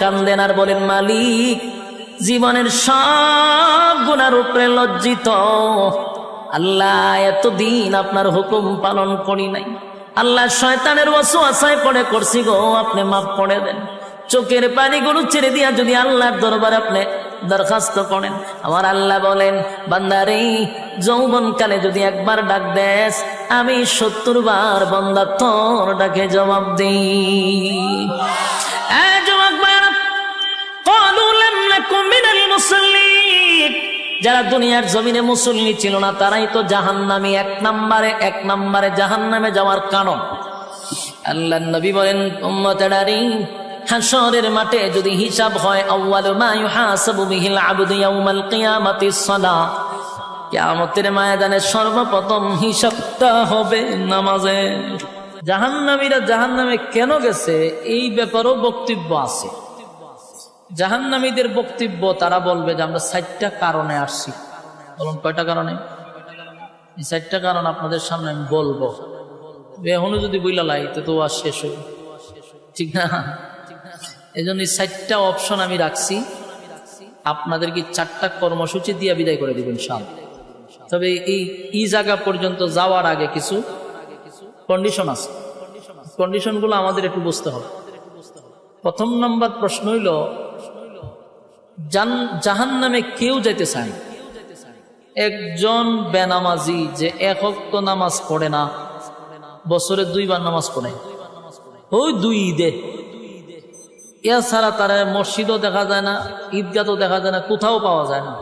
কান্দেন আর বলেন, মালিক জীবনের সব গুনার উপরে লজ্জিত আল্লাহ, এতদিন আপনার হুকুম পালন করি নাই আল্লাহ, শয়তানের ওয়াসওয়াসায় পড়ে করছি গো, আপনি মাফ করে দেন। চোখের পানিগুলো ছেড়ে দিয়া যদি আল্লাহর দরবারে আপনি দরখাস্ত করেন, আমার আল্লাহ বলেন, বান্দারে যৌবনকালে যদি একবার ডাক দেস, আমি 70 বার বান্দা তোর ডাকে জবাব দিই। যারা দুনিয়ার জমিনে মুসল্লি ছিল না, তারাই তো জাহান্নামী, এক নম্বরে জাহান্নামে যাওয়ার কারণ। আল্লাহর নবী বলেন, উম্মতেরারে হাশরের মাঠে যদি হিসাব হয়, আউয়ালু মা ইউহাসাবু বিহিল আবদু ইয়াউমাল কিয়ামাতিস সালাহ, কিয়ামতের ময়দানে সর্বপ্রথম হিসাবটা হবে নামাজে। জাহান্নামীরা জাহান্নামে কেন গেছে এই ব্যাপারেও বক্তব্য আছে। জাহান্নামীদের বক্তব্য, তারা বলবে যে আমরা 4টা কারণে আসছি। বলুন কয়টা কারণে? এই 4টা কারণ আপনাদের সামনে আমি বলবো। এখনো যদি বইলা লাই তো আর শেষ হই, ঠিক না? এই জন্য 4টা অপশন আমি রাখছি, আপনাদেরকে 4টা কর্মসূচি দিয়ে বিদায় করে দিবেন ইনশাআল্লাহ। তবে এই জায়গা পর্যন্ত যাওয়ার আগে কিছু কন্ডিশন আছে, কন্ডিশনগুলো আমাদের একটু বুঝতে হবে। প্রথম নম্বর প্রশ্ন হইল, জাহান্নামে কেউ যেতে চায় না। একজন বেনামাজি যে 1 ওয়াক্ত নামাজ পড়ে না, বছরে 2 বার নামাজ পড়ে, ওই 2 ঈদে, এছাড়া তার মসজিদও দেখা যায় না, ঈদগাহও দেখা যায় না, কোথাও পাওয়া যায় না।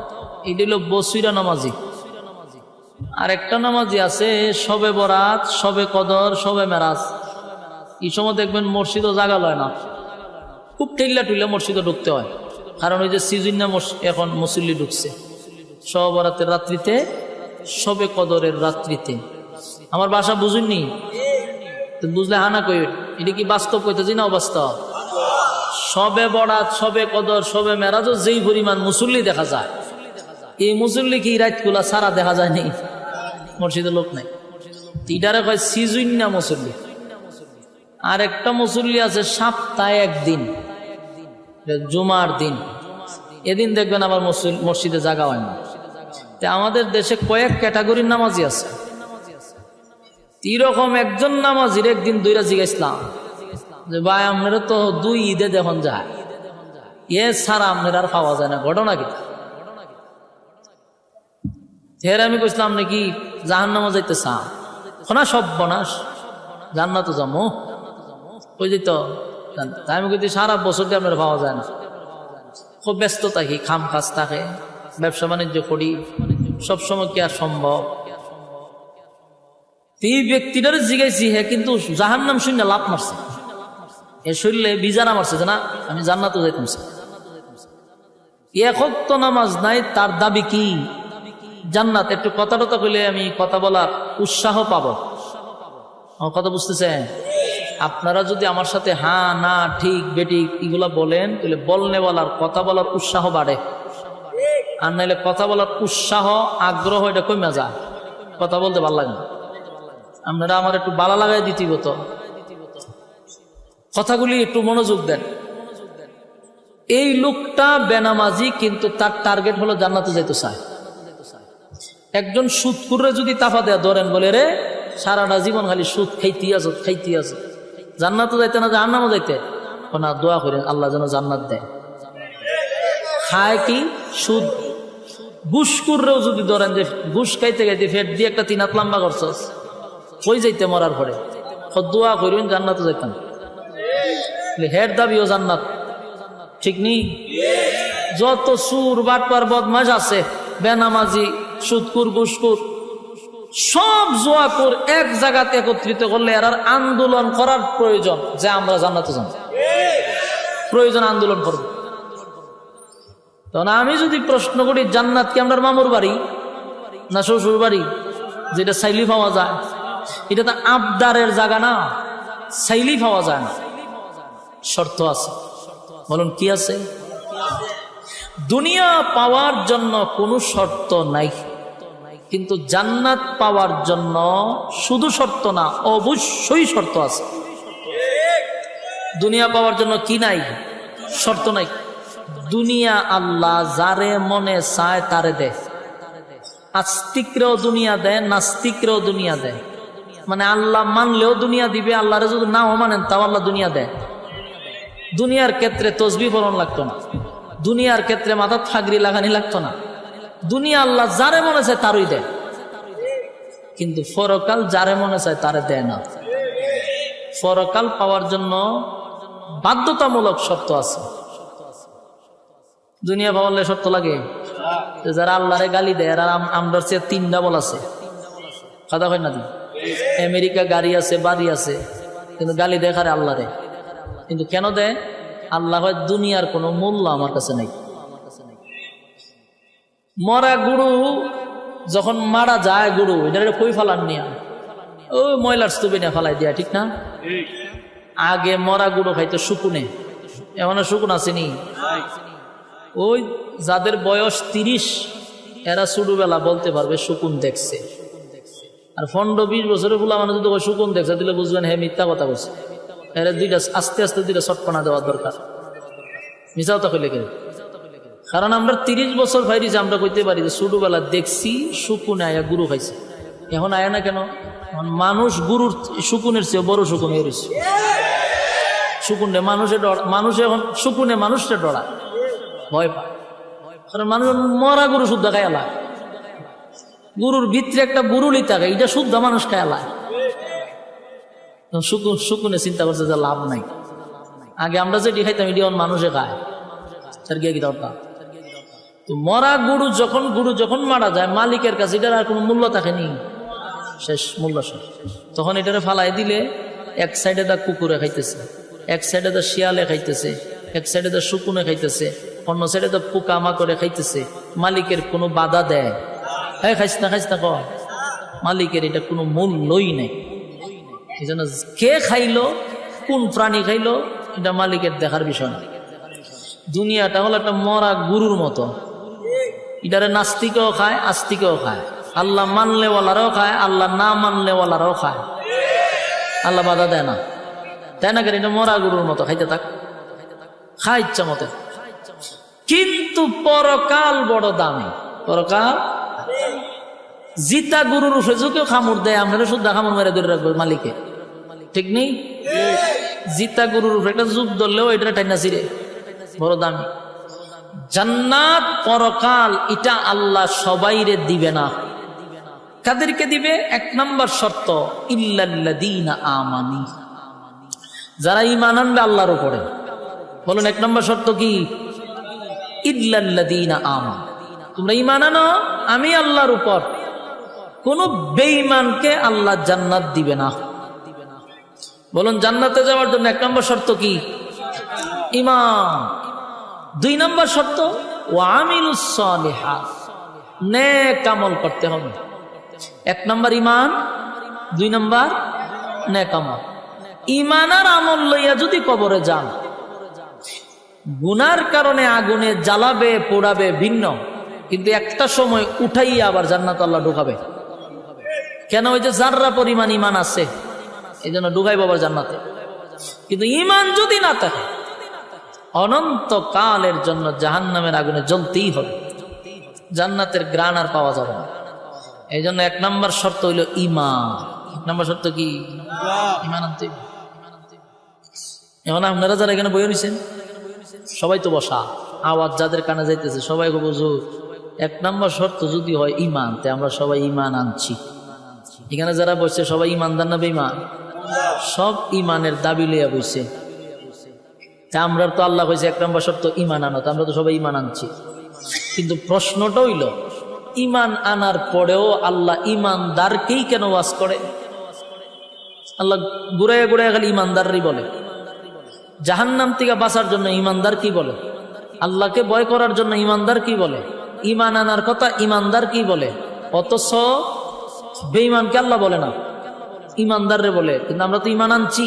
এটা হলো বসিরা নামাজি। আর একটা নামাজি আছে শবে বরাত, শবে কদর, শবে মেরাজ, এই সময় দেখবেন মসজিদও জাগা লয় না, খুব ঠেল্লা টুল্লা মসজিদে ঢুকতে হয়। কারণ ওই যে সিজন না, এখন মুসল্লি ঢুকছে শবে বরাতের রাত্রিতে, শবে কদরের রাত্রিতে। আমার ভাষা বুঝুননি? বুঝলে হানা কই, এটা কি বাস্তব কইতেছি না অবাস্তব? শবে বরাত, শবে কদর, শবে মেরাজও যেই পরিমাণ মুসল্লি দেখা যায়, এই মুসল্লি কি রাতগুলা সারা দেখা যায় নেই, মসজিদে লোক নাই। এটারে কয় সিজন না মুসল্লি। আর একটা মুসল্লি আছে সপ্তাহে 1 দিন, জুমার দিন, এদিন দেখবেন আবার মসজিদে জাগা হয় না। আমাদের দেশে কয়েক ক্যাটাগরির নামাজি আছে। এরকম একজন নামাজির একদিন 2টা জিজ্ঞাসলাম যে ভাই, আপনারা তো 2 ঈদে দেখুন যায়, এ ছাড়া আপনার আর পাওয়া যায় না, ঘটনা কি? ফের আমি কইছিলাম, নাকি জাহান্নামে যাইতে চান? না, সব বনাস, জান্নাতে যাবো। ওই যে তো তাই আমি কইছি, সারা বছর দিয়ে আপনার পাওয়া যায় না, খুব ব্যস্ত থাকি, খাম কাজ থাকে, ব্যবসা বাণিজ্য করি, সবসময় কি আর সম্ভব? এই ব্যক্তিটার জিগাইছি, হ্যাঁ, কিন্তু জাহান্নাম শুনে লাভ মারছে, এ শরীরে বিজানা মারছে যে না আমি জান্নাতে যাইতাম। 1 ওয়াক্ত নামাজ নাই, তার দাবি কি জান্নাত। একটু কথা টথা কইলে আমি কথা বলার উৎসাহ পাবো। আমার কথা বুঝতেছেন? আপনারা যদি আমার সাথে হ্যাঁ না ঠিক বেঠিক এগুলা বলেন, তাহলে বলনেওয়ালার কথা বলার উৎসাহ বাড়ে। আর নাইলে কথা বলার উৎসাহ, আগ্রহ এটা কমে যায়, কথা বলতে ভালো লাগে না। আপনারা আমার একটু বালা লাগাই দিতে হতো, কথাগুলি একটু মনোযোগ দেন। এই লোকটা বেনামাজি, কিন্তু তার টার্গেট হলো জান্নাতে যাইতে চায়। একজন সুদখোররে যদি তাফা দেয়া ধরেন, বলে রে সারাটা জীবন খালি সুদ খাইতে আছো, জান্নাতে যাইতে না জাহান্নামে যাইতে, না দোয়া করেন আল্লাহ যেন জান্নাত দেয়। খায় কি? সুদ। ঘুষখোররেও যদি ধরেন যে ঘুষ খাইতে খাইতে ফেট দিয়ে একটা 3 হাত লম্বা করছস, কই যাইতে মরার পরে, দোয়া করেন জান্নাতে যাইতাম। হের দাবিও জান্নাত, ঠিক নি? যত সুর বাটপার বদমাশ আছে, বেনামাজি, সুদখোর, ঘুষখোর, সব জোয়াখোর এক জায়গাতে একত্রিত করলে এর আন্দোলন করার প্রয়োজন, যে আমরা জান্নাতে যাব, প্রয়োজন আন্দোলন করব। তখন আমি যদি প্রশ্ন করি, জান্নাত কি আমরা মামুর বাড়ি না শ্বশুর বাড়ি, যেটা চাইলি পাওয়া যায়? এটা তো আবদারের জায়গা না, চাইলি পাওয়া যায় না, শর্ত আছে। বলুন কি আছে? দুনিয়া পাওয়ার জন্য কোনো শর্ত নাই, কিন্তু জান্নাত পাওয়ার জন্য শুধু শর্ত না, অবশ্যই শর্ত আছে। দুনিয়া পাওয়ার জন্য কি নাই? শর্ত নাই। দুনিয়া আল্লাহ যারে মনে চায় তারে দেয়। আস্তিকরেও দুনিয়া দেয়, নাস্তিকরেও দুনিয়া দেয়। মানে আল্লাহ মানলেও দুনিয়া দিবে, আল্লাহরে যদি নাও মানেন তাও আল্লাহ দুনিয়া দেয়। দুনিয়ার ক্ষেত্রে তসবিহ পড়ন লাগতো না, দুনিয়ার ক্ষেত্রে মাথার ফাগরি লাগানি লাগতো না। দুনিয়া আল্লাহ যারে মনে চায় তারই দেয়, কিন্তু পরকাল যারে মনে চায় তারে দেয় না। পরকাল পাওয়ার জন্য বাধ্যতামূলক শর্ত আছে। দুনিয়া পাওয়ালে শর্ত লাগে? যারা আল্লাহরে গালি দেয় এরা আমরা চেয়ে 3 ডাবল আছে। কথা হয় না? আমেরিকা গাড়ি আছে, বাড়ি আছে, কিন্তু গালি দেয় খারে আল্লাহরে। কিন্তু কেন দেয়? আল্লাহ হয় দুনিয়ার কোনো মূল্য আমার কাছে নাই। মরা গুরু যখন মারা যায়, গুরু এটা কই ফালান নিয়া ওই ময়লার স্তূপে নিয়ে ফালাই দিয়া, ঠিক না? আগে মরা গুরু খাইতো শুকুনে, এমন শুকুন আসেনি? ওই যাদের বয়স 30 এরা ছোটবেলা বলতে পারবে শুকুন দেখছে। আর 15-20 বছরের ফুলা মানুষ যদি শুকুন দেখছে দিলে বুঝবেন হ্যাঁ মিথ্যা কথা বলছে। এরা দুইটা আস্তে আস্তে দুইটা চটকনা দেওয়া দরকার। মিশাও তা কইলে কেন? কারণ আমরা 30 বছর ভাইরিছে, আমরা কইতে পারি যে ছোটবেলা দেখছি শুকুনে আয়া গুরু খাইছে। এখন আয়া না কেন? মানুষ গুরুর শুকুনের চেয়ে বড় শুকুন হয়ে রয়েছে। শুকুনে মানুষের ডর, মানুষ এখন শুকুনে মানুষটা ডরা ভয় পায়। কারণ মানুষ মরা গরু শুদ্ধ খায়ালা, গরুর ভিতরে একটা বুরুলি থাকে, এটা শুদ্ধ মানুষ খায়ালা। শুকুনে চিন্তা করছে যে লাভ নাই। আগে আমরা যেটি খাইতাম এটি মানুষে খায়, তার গিয়ে কি দরকার? তো মরা গরু যখন মারা যায় মালিকের কাছে এটার আর কোনো মূল্য থাকেনি, শেষ মূল্য শেষ। তখন এটারে ফালাই দিলে এক সাইডে দা কুকুরে খাইতেছে, এক সাইডে দা শিয়ালে খাইতেছে, এক সাইডে দা শুকুনে খাইতেছে, অন্য সাইডে দা পোকামা করে খাইতেছে। মালিকের কোনো বাধা দেয়? হ্যাঁ খাইস না কয়। মালিকের এটা কোনো মূল্যই নেই। এই জন্য কে খাইলো, কোন প্রাণী খাইলো, এটা মালিকের দেখার বিষয় না। দুনিয়াটা হলো একটা মরা গরুর মতো, এটারে নাস্তিকেও খায়, আস্তিকেও খায়। আল্লাহ মানলেওয়ালারাও খায়, আল্লাহ না মানলেওয়ালারাও খায়। আল্লাহ বাধা দেয় না, তাই না? কেন? এটা মরা গরুর মতো, খাইতে থাক, খায় ইচ্ছা মতো। কিন্তু পরকাল বড় দামি। পরকাল জিতা গরুর উপরে কেউ খামড় দেয়, আপনারা শুদ্ধ খামড় মেরে ধরে রাখবে মালিকে, ঠিক নেই? জিতা গরুর উপরে একটা যুগ ধরলেও এটা টাইনা ছিঁড়ে, বড় দামি। জান্নাত পরকাল এটা আল্লাহ সবাইরে দিবে না। কাদেরকে দিবে? 1 নম্বর শর্ত, ইল্লাল্লাযীনা আমানু, যারা ঈমান আনবে আল্লাহর উপরে। বলুন 1 নম্বর শর্ত কি? ইল্লাল্লাযীনা আমানু, তোমরা ঈমান আনো আমি আল্লাহর উপর। কোন বেঈমানকে আল্লাহ জান্নাত দিবে না। বলুন জান্নাতে যাওয়ার জন্য 1 নম্বর শর্ত কি? ঈমান। 2 নম্বর শর্ত ওয়া আমিলুস সালিহাত, নেক আমল করতে হবে। 1 নম্বর ঈমান, 2 নম্বর নেক আমল। ঈমান আর আমল লইয়া যদি কবরে যান, গুনার কারণে আগুনে জ্বালাবে, পোড়াবে ভিন্ন, কিন্তু একটা সময় উঠাইয়া আবার জান্নাত আল্লাহ ঢুকাবে। কেন? ওই যে জাররা পরিমাণ ঈমান আছে, এই জন্য ঢুকাইব আবার জান্নাতে। কিন্তু ঈমান যদি না থাকে অনন্তকালের জন্য জাহান্নামের আগুনে জ্বলতেই হবে, জান্নাতের গ্রাণ আর পাওয়া যাবে না। এই জন্য 1 নম্বর শর্ত হইল ঈমান। 1 নম্বর শর্ত কি? ঈমান আনতে। এখন আপনারা যারা এখানে বই নিছেন সবাই তো বসা, আওয়াজ যাদের কানে যাইতেছে সবাই বুঝু 1 নম্বর শর্ত যদি হয় ঈমান, তে আমরা সবাই ঈমান আনছি। এখানে যারা বসছে সবাই ঈমানদার না বেঈমান? সব ঈমানের দাবি লইয়া বসছে। আমরা তো আল্লাহ কইছে 1 নম্বর শর্ত ঈমান আনো, আমরা তো সবাই ঈমান আনছি। কিন্তু প্রশ্নটা হইল ঈমান আনার পরেও আল্লাহ ঈমানদারকেই কেন ওয়াজ করে? আল্লাহ ঘুরাইয়া ঘুরাইয়া খালি ঈমানদারই বলে। জাহান্নাম থেকে বাঁচার জন্য ঈমানদার কি বলে? আল্লাহকে ভয় করার জন্য ঈমানদার কি বলে? ঈমান আনার কথা ঈমানদার কি বলে? অথচ বেঈমানকে আল্লাহ বলে না, ঈমানদাররে বলে। কিন্তু আমরা তো ঈমান আনছি,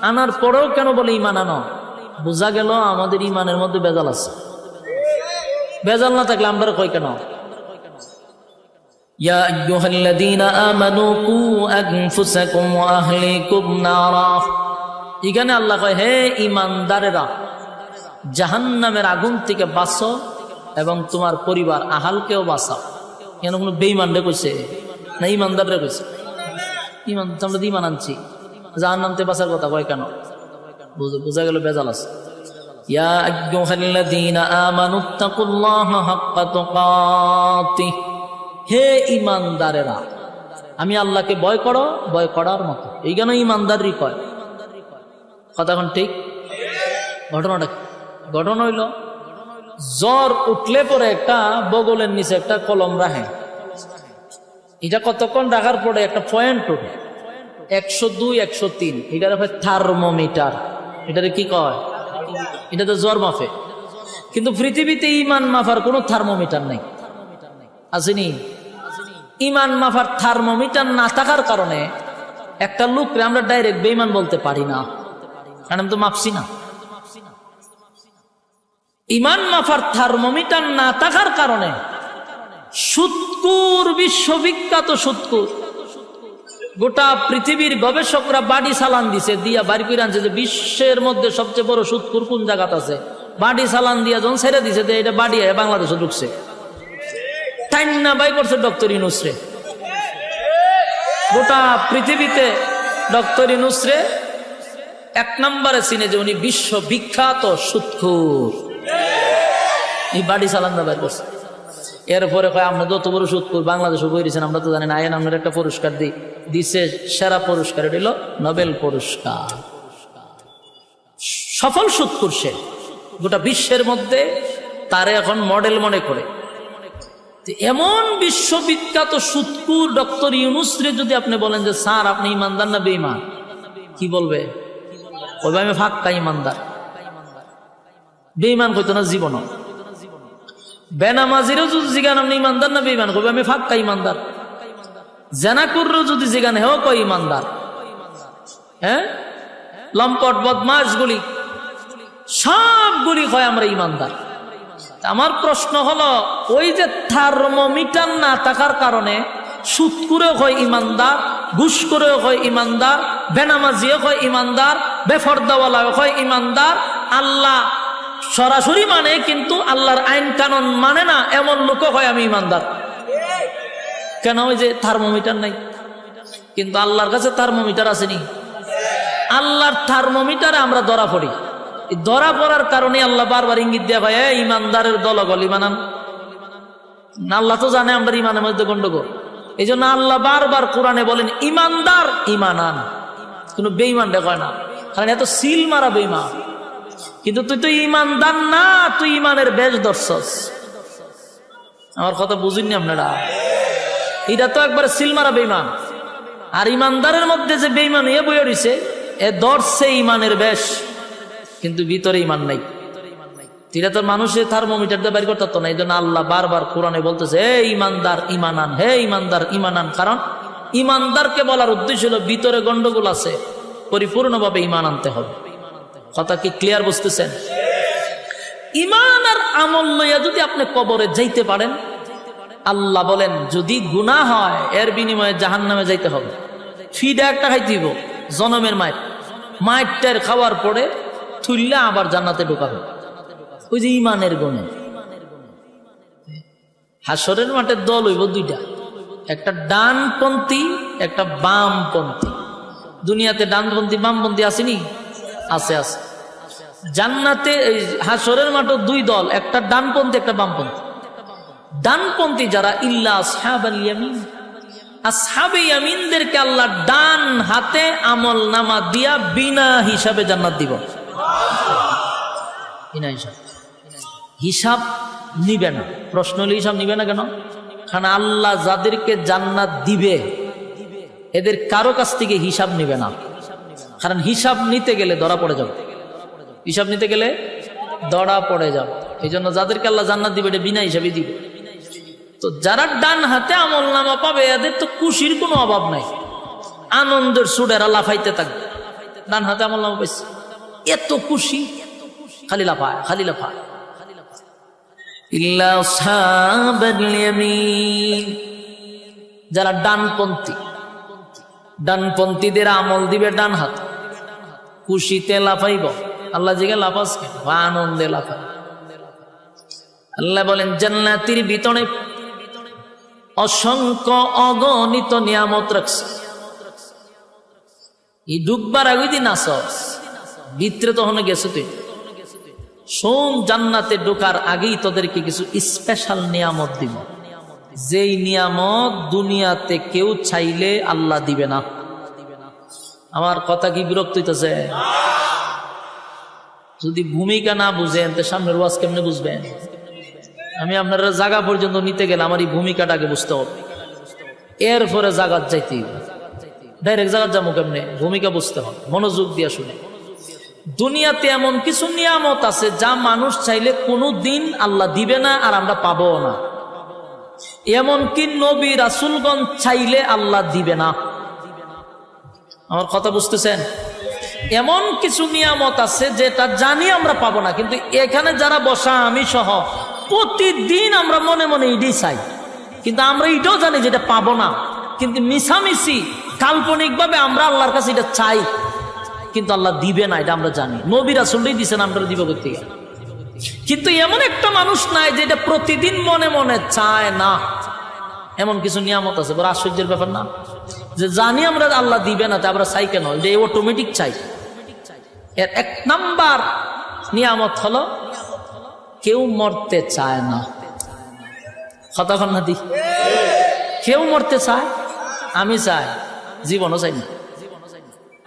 আনার পরেও কেন বলে ঈমান আনো? বোঝা গেল আমাদের ঈমানের মধ্যে বেজাল আছে। বেজাল না থাকলে আমরা কই কেন? ইয়া আইয়ুহাল্লাযীনা আমানু কু আনফুসাকুম ওয়া আহলিকুম নারা। এখানে আল্লাহ কয় হে ঈমানদারেরা, জাহান্নামের আগুন থেকে বাঁচো এবং তোমার পরিবার আহালকেও বাঁচাও। কেন কোনো বেঈমানরে কইছে না ইমানদাররে কইছে? ইমান আমরা তো ইমান আনছি, জাহান্নামতে বাঁচার কথা কয় কেন? বোঝা গেল বেজাল আছে। ইয়া আইয়ুহাল্লাযীনা আমানুত্তাকুল্লাহা হাক্কা তুকাতিহ, হে ইমানদারেরা আমি আল্লাহকে ভয় করো, ভয় করার মতো। এই কেন ইমানদারই কয় কথা এখন ঠিক? ঘটনাটা ঘটনা হইল জ্বর উঠলে পরে একটা বগলের নিচে একটা কলম রাখে, এটা কতক্ষণ রাখার পরে একটা পয়েন্ট ওঠে 102 103, এটার হয় থার্মোমিটার। এটারে কি কয়? এটা তো জ্বর মাপে। কিন্তু পৃথিবীতে ইমান মাপার কোনো থার্মোমিটার নেই, আসেনি? ইমান মাপার থার্মোমিটার না থাকার কারণে একটা লোককে আমরা ডাইরেক্ট বেঈমান বলতে পারি না, কারণ আমি তো মাপছি না। ইমান মাফার থার্মোমিটার না থাকার কারণে সুৎকুর, বিশ্ববিখ্যাত সুৎকুর, গোটা পৃথিবীর গবেষকরা বাড়ি চালান দিছে, দিয়া বাড়ি করে আনছে যে বিশ্বের মধ্যে সবচেয়ে বড় সুৎকুর কোন জায়গাতে আছে। বাড়ি চালান দিয়া যখন ছেড়ে দিছে যে এটা বাড়ি বাংলাদেশে ঢুকছে, তাই না বাই করছে ডক্টর ইউনূসরে। গোটা পৃথিবীতে ডক্টর ইউনূসরে 1 নম্বরে চিনে যে উনি বিশ্ববিখ্যাত সুৎকুর। এই বাড়ি চালান দা বাইর করছে। এরপরে কয় আমরা যত বড় সুৎকুর বাংলাদেশে বইছেন আমরা তো জানি না, আইন আমরা একটা পুরস্কার দিছে, সেরা পুরস্কার, এটা হলো নোবেল পুরস্কার। সফল সুৎকুর সে, গোটা বিশ্বের মধ্যে তারে এখন মডেল মনে করে। এমন বিশ্ববিখ্যাত সুৎকুর ডক্টর ইউনূসরে যদি আপনি বলেন যে স্যার আপনি ইমানদার না বেঈমান, কি বলবে? বলবে আমি ফাক্কা ইমানদার। বেঈমান কইতো না জীবন। বেনামাজিরও যদি জিগান আপনি ইমানদার না বেঈমান, কইবে আমি ফাক্কা ইমানদার। জানাকুরও যদি জিগান হেও কয় ইমানদার। হ্যাঁ, লম্পট বদমাশ গুলি সবগুলি কয় আমরা ইমানদার। আমার প্রশ্ন হলো, ওই যে থার্মোমিটার না থাকার কারণে সুৎকুরেও হয় ইমানদার, ঘুষখোরেও হয় ইমানদার, বেনামাজিও হয় ইমানদার, বেফরদাওয়ালাও হয় ইমানদার, আল্লাহ সরাসরি মানে কিন্তু আল্লাহর আইন কানুন মানে না এমন লোকও হয় আমি ইমানদার। কেন? ওই যে থার্মোমিটার নাই। কিন্তু আল্লাহর কাছে থার্মোমিটার আসেনি। আল্লাহর থার্মোমিটারে আমরা ধরা পড়ি। ধরা পড়ার কারণে আল্লাহ বারবার ইঙ্গিত দেয়া ভাই ইমানদারের দলগল ইমানান। আল্লাহ তো জানে আমরা ইমানের মধ্যে গন্ডগোল, এই জন্য আল্লাহ বারবার কোরআনে বলেন ইমানদার ইমানান, কোন বেঈমান দেখায় না, কারণ এত সিল মারা বেঈমান। কিন্তু তুই তো ইমানদার না, তুই ইমানের বেশ দর্শস। আমার কথা বুঝিনি আপনারা? এটা তো একবার সিল মারা বেঈমান। আর ইমানদারের মধ্যে যে বেঈমান এ বইয়ে রয়েছে, এ দর্শে ইমানের বেশ, কিন্তু ভিতরে ইমান নাই। এটা তো মানুষের থার্মোমিটার দিয়ে বের করতে না। এই জন্য আল্লাহ বারবার কোরআনে বলতেছে হে ইমানদার ইমানান, হে ইমানদার ইমানান। কারণ ইমানদারকে বলার উদ্দেশ্য হলো ভিতরে গন্ডগোল আছে, পরিপূর্ণভাবে ইমান আনতে হবে। কথা কি ক্লিয়ার বুঝতেছেন? ইমান আর আমল লইয়া যদি আপনি কবরে যাইতে পারেন, আল্লাহ বলেন যদি গুনাহ হয় এর বিনিময়ে জাহান্নামে যাইতে হবে। ফিডা একটা খাইতে দিব, জনমের মায়ের খাওয়ার পরে থুইলা আবার জান্নাতে ঢোকাবে। ওই যে ইমানের গুণে। হাসরের মাঠে দল হইব দুইটা, একটা ডানপন্থী একটা বামপন্থী। দুনিয়াতে ডানপন্থী বামপন্থী আসেনি? আছে আছে। জান্নাতে হাসরের মাঠে 2 দল, একটা ডানপন্থী একটা বামপন্থী। ডানপন্থী যারা ইল্লা আসহাবাল ইয়ামিন, আসহাবে ইয়ামিনদেরকে আল্লাহ ডান হাতে আমল নামা দিয়া বিনা হিসাবে জান্নাত দিব। বিনা হিসাব, হিসাব নিবে না। প্রশ্ন হলে হিসাব নিবে না কেন? কারণ আল্লাহ যাদেরকে জান্নাত দিবে এদের কারো কাছ থেকে হিসাব নিবে না। কারণ হিসাব নিতে গেলে ধরা পড়ে যাবে, হিসাব নিতে গেলে ধরা পড়ে যাবে। এই জন্য যাদেরকে আল্লাহ জান্নাত দিবে এটা বিনা হিসাবে দিবে। তো যারা ডান হাতে আমল নামা পাবে এদের তো খুশির কোনো অভাব নাই, আনন্দের সুরেরা লাফাইতে থাকবে। ডান হাতে আমল নামা পাইছে, এত খুশি, খালি লাফায় খালি লাফায়। ইল্লা আসহাবাল ইয়ামিন, যারা ডানপন্থী, ডানপন্থীদের আমল দিবে ডান হাত, খুশিতে লাফাইব। আল্লাহ জিগে লাফাস আনন্দে লাফা। আল্লাহ বলেন জান্নাতের ভিতরে অসংখ্য অগণিত নিয়ামত রাখছে। এই ডুববার আগে দিন আসস ভিতরে তখন গেছে তুই শোন, জান্নাতে ঢোকার আগেই তোদেরকে কিছু স্পেশাল নিয়ামত দিব, যেই নিয়ামত দুনিয়াতে কেউ চাইলে আল্লাহ দিবে না। আমার কথা কি বিরক্ত হইতেছে? যদি ভূমিকা না বুঝেন তো সামনের ওয়াজ কেমনে বুঝবেন? আমি আপনারা জায়গা পর্যন্ত নিতে গেলে আমার এই ভূমিকাটাকে বুঝতে হবে, এরপরে জায়গার যাইতে ডাইরেক্ট জায়গার যাবো কেমনে? ভূমিকা বুঝতে হবে, মনোযোগ দিয়ে শুনে। দুনিয়াতে এমন কিছু নিয়ামত আছে যা মানুষ চাইলে কোনো দিন আল্লাহ দিবে না, আর আমরা পাবো না। এমনকি নবী রাসূলগণ চাইলে আল্লাহ দিবে না। আমার কথা বুঝতেছেন? এমন কিছু নিয়ামত আছে যেটা জানি আমরা পাবো না, কিন্তু এখানে যারা বসা আমি সহ প্রতিদিন আমরা মনে মনে এটাই চাই, কিন্তু আমরা এটাও জানি যেটা পাবো না, কিন্তু মিছামিছি কাল্পনিক ভাবে আমরা আল্লাহর কাছে এটা চাই, কিন্তু আল্লাহ দিবে না এটা আমরা জানি। নবী রাসূলই দিছেন, আমরা দিব করতে গেলে। কিন্তু এমন একটা মানুষ নাই যেটা প্রতিদিন মনে মনে চায় না। এমন কিছু নিয়ামত আছে, বড় আশ্চর্যের ব্যাপার না? যে জানি আমরা আল্লাহ দিবে না, তা আমরা চাই কেন? এটা অটোমেটিক চাই। এর এক নাম্বার নিয়ামত হলো কেউ মরতে চায় না। কথা কন না দি? কেউ মরতে চায়, আমি চাই, জীবনও চাই না।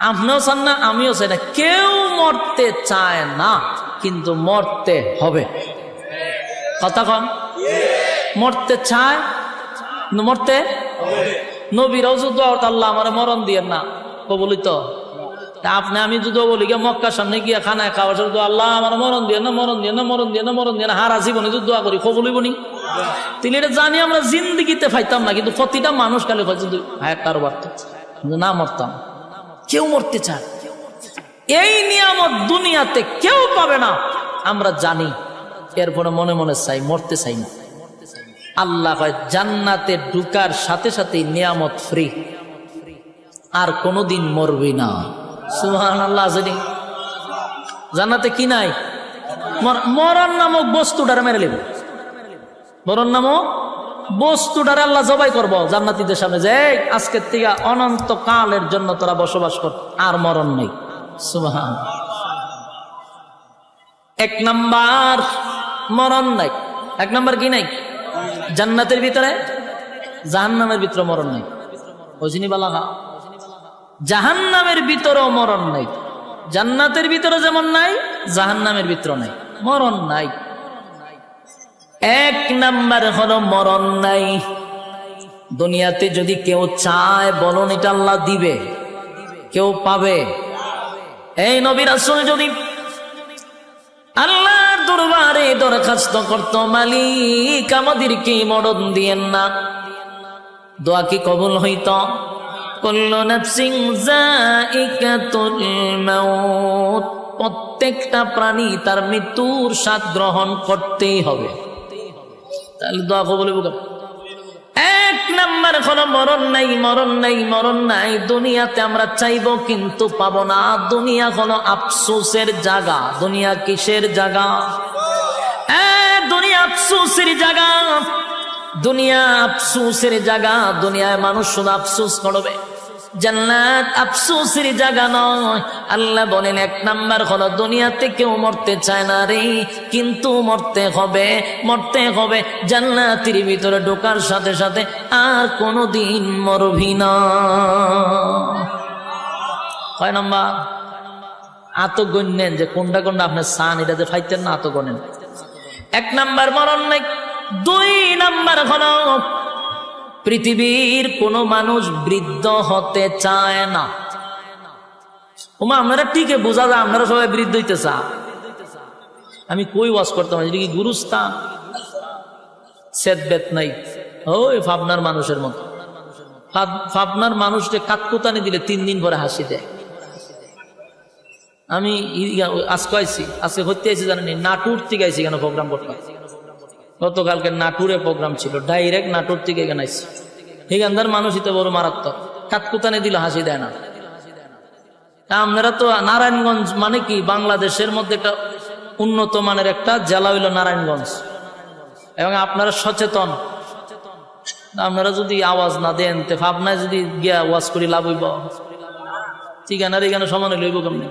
আপনিও চান না, আমিও চাই না। কেউ মরতে চায় না, কিন্তু মরতে হবে। কথা কন? মরতে চায়, মরতে নবীরাও যুদ্ধ আল্লাহ আমার মরণ দিয়েন না বলি তো। আপনি আমি যুদ্ধ বলি গিয়ে মক্কার সামনে গিয়ে খানায় খাওয়ার যুদ্ধ, আল্লাহ আমার মরণ দিয়ে না, মরণ দিয়ে না, মরণ দিয়ে না, মরণ দিয়ে না, হারা জীবনে যুদ্ধ করি কবলিব নি। তিনি এটা জানি আমরা জিন্দিগিতে পাইতাম না, কিন্তু প্রতিটা মানুষ কালে কারোবার না মরতাম। কেউ মরতে চায়, এই নিয়ামত দুনিয়াতে কেউ পাবে না, আমরা জানি। এরপরে মনে মনে চাই, মরতে চাই না। আল্লাহ কয় জান্নাতে ঢুকার সাথে সাথে নিয়ামত ফ্রি, আর কোনোদিন মরবি না। সুবহানাল্লাহ। জান্নাতে কি নাই? মরণ নামক বস্তুটারে মেরে নেব। মরণ নামক বস্তুটারে আল্লাহ জবাই করব জান্নাতীদের সামনে, যে আজকের থেকে অনন্ত কালের জন্য তোরা বসবাস কর, আর মরণ নেই। সুবহানাল্লাহ। এক নাম্বার মরণ নাই। এক নাম্বার কি নাই? জান্নাতের ভিতরে, জাহান্নামের ভিতরে মরণ নাই। বুঝিনি বালা? জাহান্নামের ভিতরেও মরণ নাই। জান্নাতের ভিতরে যেমন নাই, জাহান্নামের ভিতরে নাই, মরণ নাই। এক নাম্বার হলো মরণ নাই। দুনিয়াতে যদি কেউ চায়, বলুন এটা আল্লাহ দিবে? কেউ পাবে? এই নবী রাসূল যদি আল্লাহর দরবারে দরখাস্ত করত, মালিক আমাদেরকে মরণ দিয়েন না, দোয়া কি কবুল হইত? কুল্লু নাফসিন যায়িকাতুল মাউত, প্রত্যেকটা প্রাণী তার মৃত্যুর স্বাদ গ্রহণ করতেই হবে। তাহলে দোয়া কবুল হবে। এক নাম্বার হলো মরণ নাই, মরণ নাই, মরণ নাই। দুনিয়াতে আমরা চাইবো কিন্তু পাবো না। দুনিয়া হলো আফসোসের জায়গা। দুনিয়া কিসের জায়গা? দুনিয়া আফসোসের জায়গা। দুনিয়া আফসোসের জায়গা। দুনিয়ায় মানুষ শুধু আফসোস করবে, জান্নাত আফসোসের জায়গা নয়। আল্লাহ বলেন এক নাম্বার হলো দুনিয়াতে কেউ মরতে চায় না রে, কিন্তু মরতে হবে, মরতে হবে। জান্নাতের ভিতরে ঢোকার সাথে সাথে আর কোনোদিন মরবি না। কয় নাম্বার? আত গণ্যেন যে কোনটা কোনটা আপনার সান, এটা যে ফাইতেন না, আত গণেন। এক নাম্বার মরণ নাই। দুই নাম্বার হলো পৃথিবীর কোন মানুষ বৃদ্ধ হতে চায় না। আপনারা ঠিকই বোঝা যায় আপনারা সবাই বৃদ্ধ হইতে চান। আমি কই ওয়াজ করতাম, এটা কি গুরুস্থান? সেদ বেত নাই, ওই ভাবনার মানুষের মতো। ভাবনার মানুষকে কাকপুতানি দিলে 3 দিন পরে হাসি দেয়। আমি আজকে আইছি, আজকে হতে আইছি জানেন, নাটুর থেকে আইছি কেন প্রোগ্রাম করতাম। গতকালকে নাটুরে প্রোগ্রাম ছিল, ডাইরেক্ট নাটুর থেকে এখানে আইছি। এখানকার মানুষই তো বড় মারাত্মক, কাকপুতানি দিলে হাসি দেয় না। আপনারা তো নারায়ণগঞ্জ মানে কি বাংলাদেশের মধ্যে একটা উন্নত মানের একটা জেলা হইল নারায়ণগঞ্জ, এবং আপনারা সচেতন। আপনারা যদি আওয়াজ না দেন তে ভাবনায় যদি গিয়া ওয়াজ করি লাভ হইব? ঠিকানার এখানে সমানে লইব কেমনি?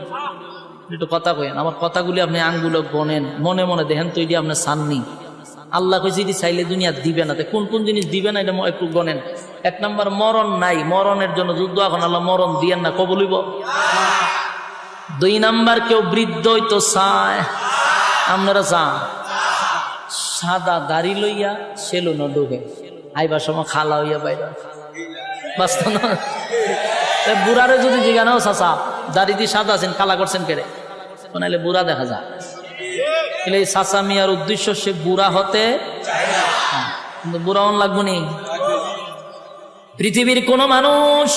একটু কথা কইেন, আমার কথাগুলি আপনি আঙ্গুলো গনেন, মনে মনে দেখেন তো এটি আপনার চাননি। আল্লাহ কইছে এটি চাইলে দুনিয়া দিবে না, কোন কোন জিনিস দিবে না এটা একটু গনেন। 1 নম্বর মরণ নাই, মরণের জন্য যুদ্ধ, এখন আল্লাহ মরণ দিয়েন না, কবুল হইব। 2 নম্বর কেউ বৃদ্ধ হইতো চায়, আপনারা চান? সাদা দাড়ি লইয়া সেলুন ঢুকে আইবার সময় খালা হইয়া বাইরা বাস্তব না। বুড়ারে যদি জিজ্ঞানাও চাচা দাড়ি দিয়ে সাদা আছেন, খালা করছেন কেড়ে, নাহলে বুড়া দেখা যায়। এই চাচা মিয়ার উদ্দেশ্য সে বুড়া হতে, কিন্তু বুড়া হন লাগবো নি। পৃথিবীর কোন মানুষ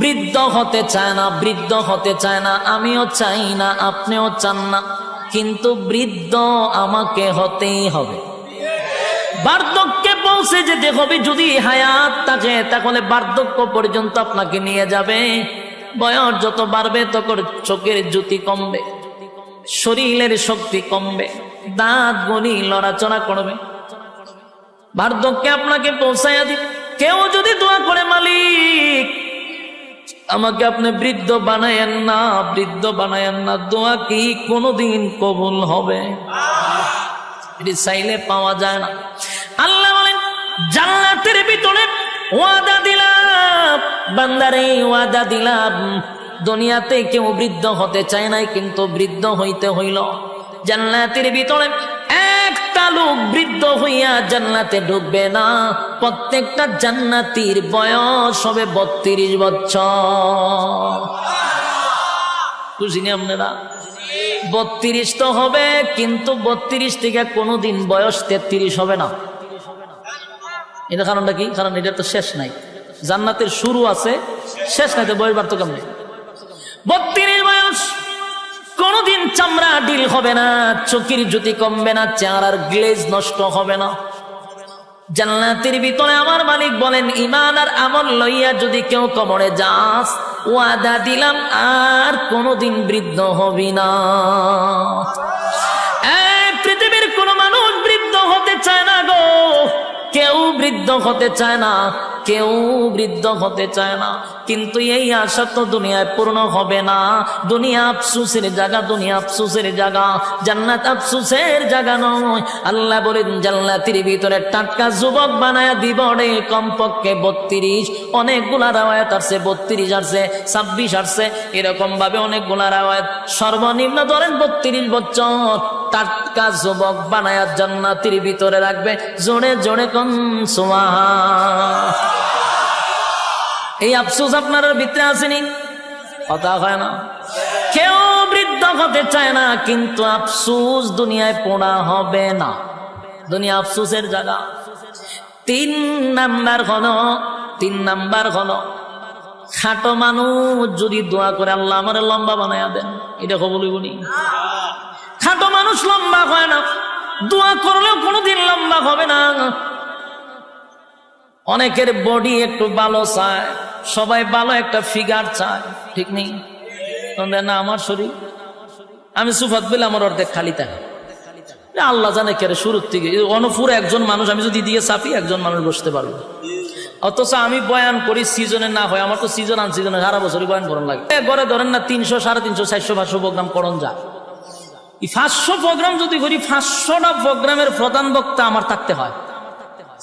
বৃদ্ধ হতে চায় না, বৃদ্ধ হতে চায় না, আমিও চাই না, আপনিও চান না, কিন্তু বৃদ্ধ আমাকে হতেই হবে। বার্ধক্যে পৌঁছে যেতে হবে। যদি হায়াত থাকে তাহলে বার্ধক্য পর্যন্ত আপনাকে নিয়ে যাবে। বয়স যত বাড়বে তখন চোখের জ্যোতি কমবে, শরীরের শক্তি কমবে, দাঁত গলি লড়াচড়া করবে, বার্ধক্যে আপনাকে পৌঁছাইয়া দিবে। কেউ যদি দোয়া করে, মালিক আমাকে আপনি বৃদ্ধ বানায়েন না, বৃদ্ধ বানায়েন না, দোয়া কি কোনদিন কবুল হবে? এটি চাইলে পাওয়া যায় না। আল্লাহ বলেন জান্নাতের ভিতরে ওয়াদা দিলাম, বান্দারে ওয়াদা দিলাম, দুনিয়াতে কেউ বৃদ্ধ হতে চায় নাই, কিন্তু বৃদ্ধ হইতে হইল। জান্নাতের ভিতরে একটা লোক বৃদ্ধ হইয়া জান্নাতে ঢুকবে না। প্রত্যেকটা জান্নাতীর বয়স হবে 32 বছর। বুঝিনি আপনারা? 32 তো হবে, কিন্তু 32 থেকে কোনোদিন বয়স 33 হবে না। এটা কারণটা কি? কারণ এটা তো শেষ নাই, জান্নাতের শুরু আছে, শেষ নাই, তো বয়স বাড়তো কেমন? 32 বয়স, কোনদিন চামড়া ডিল হবে না, চোখের জ্যোতি কমবে না, চেহারার গ্লেজ নষ্ট হবে না। জান্নাতের ভিতরে আমার মালিক বলেন, ঈমান আর আমল লইয়া যদি কেউ কবরে যাস, ওয়াদা দিলাম আর কোনদিন বৃদ্ধ হবি না। পৃথিবীর কোন মানুষ বৃদ্ধ হতে চায় না গো, কেউ বৃদ্ধ হতে চায় না, কেউ বৃদ্ধ হতে চায় না। কিন্তু এই আশা তো দুনিয়ায় পূর্ণ হবে না। দুনিয়া আফসোসের জায়গা, দুনিয়া আফসোসের জায়গা, জান্নাত আফসোসের জায়গা নয়। আল্লাহ বলেন জান্নাতের ভিতরে টাটকা যুবক বানায়া দিব রে, কমপক্ষে 32। অনেকগুলা রাওয়ায়াত আসছে 32 আসছে, 26 আসছে, এরকম ভাবে অনেকগুলা রাওয়ায়াত। সর্বনিম্ন ধরেন 32 বছর টাটকা যুবক বানায়া জান্নাতের ভিতরে রাখবে। জোরে জোরে কোন সুবহান। এই আফসোস আপনার ভিতরে আসেনি? কথা হয় না। কেউ বৃদ্ধ হতে চায় না, কিন্তু আফসোস দুনিয়ায় পড়া হবে না। দুনিয়া আফসোসের জায়গা। 3 নাম্বার হলো খাটো মানুষ যদি দোয়া করে, আল্লাহ আমার লম্বা বানায়া দেন, এটা কবুল হইব নি? খাটো মানুষ লম্বা হয় না, দোয়া করলেও কোনোদিন লম্বা হবে না। অনেকের বডি একটু ভালো চায়, সবাই ভালো একটা ফিগার চায়, ঠিক নেই? না আমার শরীর, আমি সুফাত বলে আমার অর্ধেক খালি থাকে, আল্লাহ জানে কেরে শুরুর থেকে। অনপুর একজন মানুষ আমি যদি দিয়ে চাপি, একজন মানুষ বসতে পারবে। অথচ আমি বয়ান করি সিজনে না হয়, আমার তো সিজন আন সিজনে সারা বছরই বয়ান করার লাগে। ঘরে ধরেন না 300, 350, 400, 500 প্রোগ্রাম করন যায়। 500 প্রোগ্রাম যদি করি, 500টা প্রোগ্রামের প্রধান বক্তা আমার থাকতে হয়।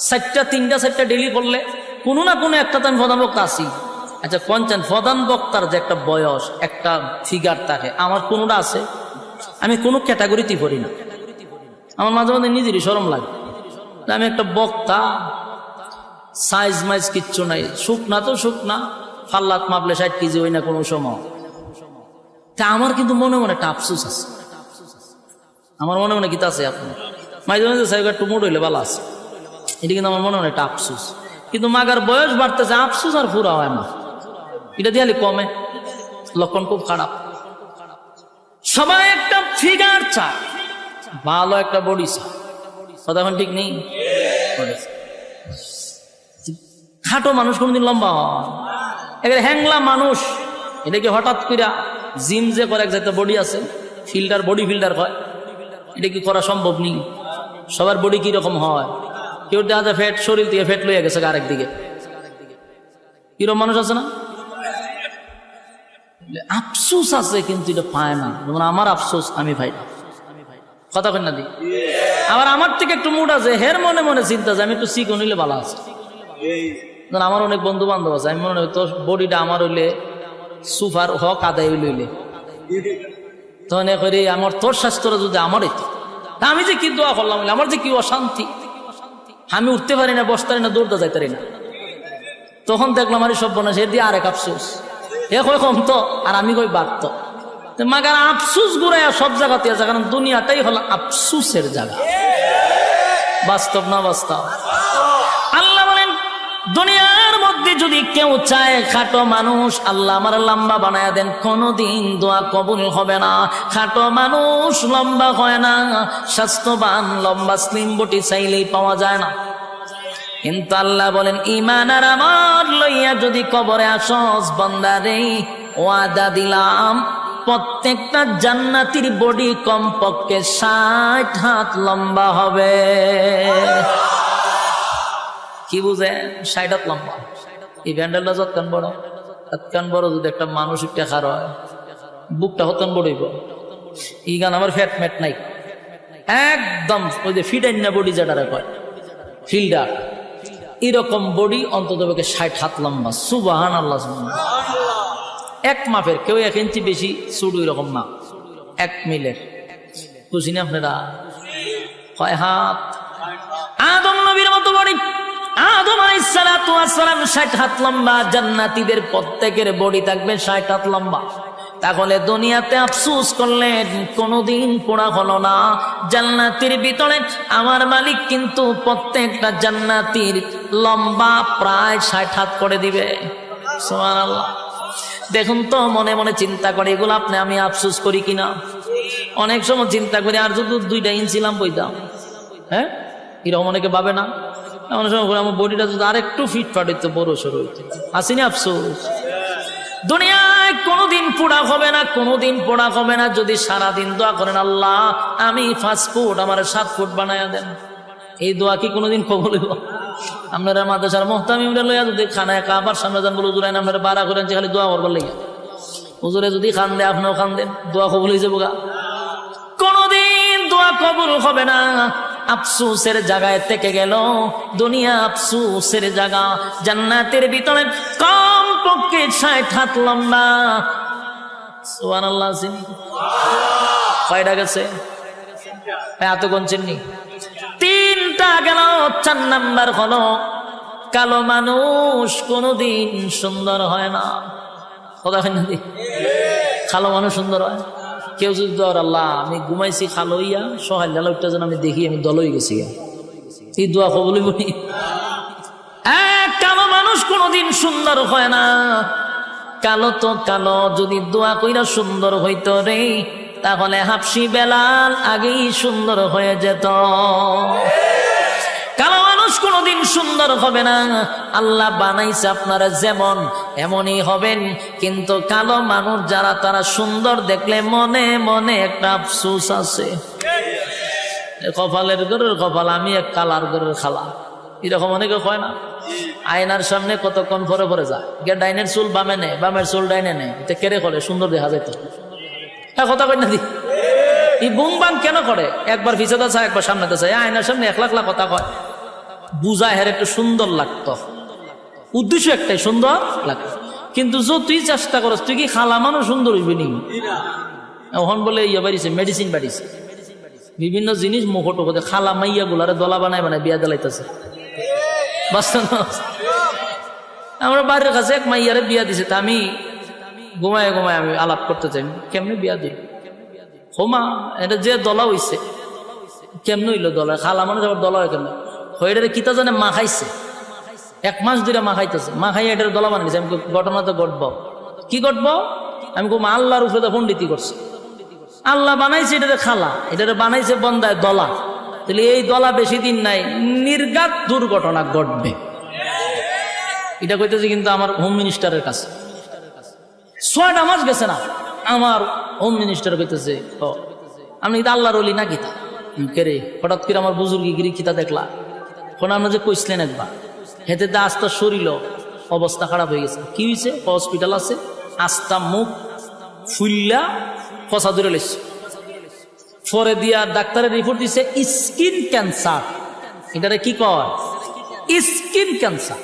3টা ডেলি করলে কোনো না কোনো একটা তো আমি প্রধান বক্তা আছি। আচ্ছা পঞ্চান প্রধান বক্তার যে একটা বয়স, একটা ফিগার থাকে, আমার কোনোটা আছে? আমি কোনো ক্যাটাগরিতেই পড়ি না। আমার মাঝে মাঝে নিজেরই শরম লাগে, আমি একটা বক্তা, সাইজ মাইজ কিচ্ছু নাই, শুকনা তো শুকনা, ফাল্লাত মাপলে 60 কেজি হই না কোনো সময়। তা আমার কিন্তু মনে মনে একটা আফসোস আছে। আমার মনে মনে কিতা আছে? আপনার মাঝে মাঝে সাইজ একটু মোট হইলে ভালো আছে, এটা কিন্তু আমার মনে মনে একটা আফসোস। কিন্তু মাগার বয়স বাড়তেছে, আফসোস আর পুরা হয় না, এটা দিয়ে কমে, লক্ষণ খুব খারাপ। সবাই একটা ফিগার চায়, ভালো একটা বডি চায়, কথা এখন ঠিক নেই? খাটো মানুষ কোনদিন লম্বা হয়? এখানে হ্যাংলা মানুষ, এটা কি হঠাৎ করে জিম যে করে এক জাতীয় বডি আছে, ফিল্টার, বডি ফিল্টার হয়, এটা কি করা সম্ভব নেই? সবার বডি কি রকম হয়? কেউ দেখা যায় ফ্যাট, শরীর থেকে ফ্যাট লইয়া গেছে আরেক দিকে, কিরকম মানুষ আছে না? আফসোস আছে কিন্তু এটা পায় না। যেমন আমার আফসোস আমি ভাই কথা কেন না দিই। আবার আমার থেকে একটু মুড আছে, হের মনে মনে চিন্তা যে আমি একটু চিকন হইলে ভালো আছে। আমার অনেক বন্ধু বান্ধব আছে, আমি মনে হয় তোর বডিটা আমার হইলে সুফার হক আদায় হইলে তখন করে আমার তোর স্বাস্থ্যটা যদি আমার হইতো, তা আমি যে কি দোয়া করলাম, আমার যে কি অশান্তি, আমি উঠতে পারি না, বসতে পারি না, দৌড়তে যাইতে পারি না। তখন দেখলাম আমার সব বোনা সে দিয়ে আরেক আফসোস, এ কই কম তো আর আমি কই বাড়ত। মাগার আফসুস ঘুরাইয়া সব জায়গাতে আছে, কারণ দুনিয়াটাই হলো আফসুসের জায়গা। বাস্তব না বাস্তব? আল্লাহ বলেন দুনিয়ার মধ্যে যদি কেউ চায় খাটো মানুষ, আল্লাহ আমার লম্বা বানায়া দেন, কোনদিন দোয়া কবুল হবে না। খাটো মানুষ লম্বা হয় না, স্বাস্থ্যবান লম্বা স্লিম বডি চাইলেই পাওয়া যায় না। কিন্তু আল্লাহ বলেন ঈমান আর আমল লইয়া যদি কবরে আসস বান্দারে, ওয়াদা দিলাম প্রত্যেকটা জান্নাতীর বডি কমপক্ষে 60 হাত লম্বা হবে। কি বুঝে 60 হাত লম্বা? এই ব্যান্ডেলটা যতক্ষণ বড়, ততক্ষণ বড় যদি একটা মানুষ একটা খার হয়, বুকটা হতন বড়ইব। এই গান আমার ফ্যাট ম্যাট নাই, একদম ওই যে ফিট আইনা বডি যেটা কয় ফিল্ডার, এরকম বডি অন্তত 60 হাত লম্বা। সুবহানাল্লাহ। এক মাপের, কেউ 1 ইঞ্চি বেশি ছোট এরকম না, 1 মিলের। বুঝিনি আপনারা? 6 হাত। আদম নবীর মতো বডি, আদম আলাইহিস সালাতু ওয়াস সালাম 60 হাত লম্বা, জান্নাতীদের প্রত্যেকের বডি থাকবে 60 হাত লম্বা। তাহলে দুনিয়াতে আফসোস করলেন, কোনদিন পোড়া হলো না। জান্নাতের ভিতরে আমার মালিক কিন্তু প্রত্যেকটা জান্নাতীর লম্বা প্রায় 60 হাত করে দিবে। সুবহানাল্লাহ। দেখুন তো মনে মনে চিন্তা করে, এগুলো আপনি আমি আফসোস করি কিনা? অনেক সময় চিন্তা করি আর যদি 2 ইঞ্চি লাম বইতাম, হ্যাঁ এরকম অনেকে ভাবে না? অনেক সময় আমার বডিটা যদি আর একটু ফিটফাট হইতো, বড় সড়ো হইতো, আসিনি আফসোস? দুনিয়ায় কোনোদিন পোড়া হবে না, কোনোদিন পোড়া হবে না যদি সারাদিন দোয়া করেন, আল্লাহ আমি 5 ফুট আমার 7 ফুট বানায়া দেন। এই দোয়া কি কোনোদিন কবুল হইব? আপনারা মাদ্রাসার মুহতামিমরা লইয়া যদি খানায় কাবার সামনে যান, বলে হুজুর আপনারা বাড়া করেন যে খালি দোয়া করবার লাগে, হুজুরে যদি খান দেয় আপনিও খান দেন, দোয়া কবুল হয়ে যাবো গা? কোনোদিন দোয়া কবুল হবে না। আফসোসের জায়গায় থেকে গেল দুনিয়া, আফসোসের জায়গা। জান্নাতের ভিতরে কম পক্ষে 60 হাত লম্বা। সুবহানাল্লাহ। কয়টা গেছে? এত গুনছেননি? 3টা গেল। 4 নাম্বার হলো কালো মানুষ কোনদিন সুন্দর হয় না। কথা হয় না? কালো মানুষ সুন্দর হয়? কেউ যদি ধর আল্লাহ আমি ঘুমাইছি খালো ইয়া সহায় লালটা যেন আমি দেখি আমি দল হয়ে গেছি, এই দোয়া কবুল বলি? কালো মানুষ কোনদিন সুন্দর হয় না। কালো তো কালো, যদি দোয়া কইরা সুন্দর হইতো রে, তাহলে হাফসি বেলাল আগেই সুন্দর হয়ে যেত। কালো মানুষ কোনদিন সুন্দর হবে না। আল্লাহ বানাইছে আপনারা যেমন এমনই হবেন, কিন্তু কালো মানুষ যারা তারা সুন্দর দেখলে মনে মনে একটা আফসোস আছে। কপালের ঘরের কপাল, আমি এক কালার ঘরের খালা, এরকম অনেকে হয় না? আয়নার সামনে কতক্ষণ পরে পরে যায়, ডাইনের চুল বামে নেয়, বামের চুল ডাইনে নেয়, এটা কেড়ে করে সুন্দর দেখা যেত। হ্যাঁ কথা কই না দি? এই বুম বাং কেন করে? একবার পিছাতে চায়, একবার সামনেতে চায়, আয়নার সামনে 1 লাখ লাখ কথা কয়, বুঝায় হের একটু সুন্দর লাগতো, উদ্দেশ্য একটাই সুন্দর লাগতো। কিন্তু তুই চেষ্টা করস, তুই কি খালা মানুষ সুন্দর হইবি নি? এখন বলে ইয়ে বাড়িছে, মেডিসিন বাড়িছে, বিভিন্ন জিনিস মুখো টোকো খালা মাইয়া গুলারে দলা বানায় বানায় বিয়া দিলাইতেছে। আমরা বাড়ির কাছে এক মাইয়ারে বিয়া দিছে, তা আমি ঘুমায় ঘুমায় আমি আলাপ করতে চাই, কেমনে বিয়া দিই? হোমা এটা যে দলা হইছে, কেমনে হইলো দলা? খালা মানুষ আবার দলা হয় কেন? হইটারে কিতা জানে মা খাইছে, 1 মাস ধরে মা খাইতেছে, মা খাইয়া এটার দলা বানিয়েছে। আমি ঘটনা তো ঘটবো, কি ঘটবো? আমি কম আল্লাহর উপরে পণ্ডিতি করছে। আল্লাহ বানাইছে এটারে খালা, এটারে বানাইছে বন্দায় দলা। তাহলে এই দলা বেশি দিন নাই, নির্ঘাত দুর্ঘটনা ঘটবে। এটা কইতেছে কিন্তু আমার হোম মিনিস্টারের কাছে 6টা মাস গেছে না, আমার হোম মিনিস্টার কইতেছে আমি কিন্তু আল্লাহর ওলি না কিতা কেরে হঠাৎ করে আমার বুজুর্গিগিরি কিতা দেখলা কোন আমরা যে কইসলেন একবার হেতে দা আস্তা শরীর অবস্থা খারাপ হয়ে গেছে কি হয়েছে হসপিটাল আছে আস্তা মুখ ফুল্লা ফসা ধরে লেছে পরে দিয়া ডাক্তারের রিপোর্ট দিছে স্কিন ক্যান্সার এটারে কি কয় স্কিন ক্যান্সার